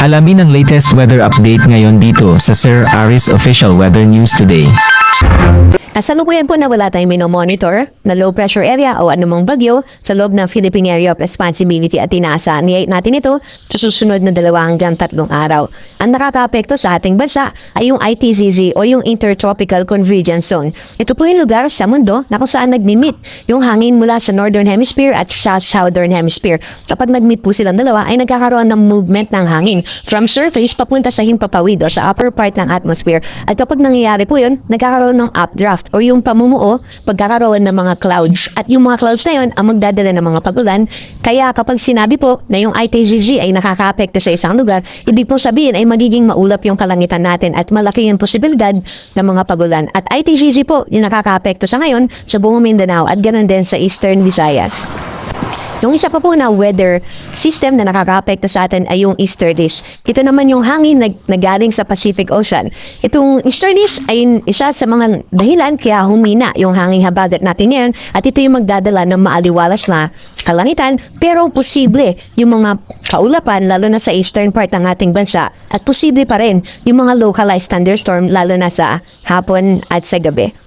Alamin ang latest weather update ngayon dito sa Sir Aris Official Weather News Today. Kasalukuyan po na wala tayong minomonitor na low pressure area o anumang bagyo sa loob ng Philippine Area of Responsibility at tinaasan natin ito sa susunod na 2 hanggang 3 araw. Ang nakakaapekto sa ating bansa ay yung ITZZ o yung Intertropical Convergence Zone. Ito po yung lugar sa mundo na kung saan nagmi-meet yung hangin mula sa Northern Hemisphere at sa Southern Hemisphere. Kapag nag-meet po silang dalawa ay nagkakaroon ng movement ng hangin from surface papunta sa himpapawid o sa upper part ng atmosphere. At kapag nangyayari po yun, nagkakaroon ng updraft o yung pamumuo, pagkakaroon ng mga clouds. At yung mga clouds na yun ang magdadala ng mga pagulan. Kaya kapag sinabi po na yung ITZZ ay nakakaapekto sa isang lugar, ibig pong sabihin ay magiging maulap yung kalangitan natin at malaki yung posibilidad ng mga pagulan. At ITZZ po yung nakakaapekto sa ngayon sa buong Mindanao at ganoon din sa Eastern Visayas. Yung isa pa po na weather system na nakakaapekto sa atin ay yung easterlies. Ito naman yung hangin na galing sa Pacific Ocean. Itong easterlies ay isa sa mga dahilan kaya humina yung hangin habagat natin ngayon at ito yung magdadala ng maaliwalas na kalangitan pero posible yung mga kaulapan lalo na sa eastern part ng ating bansa at posible pa rin yung mga localized thunderstorm lalo na sa hapon at sa gabi.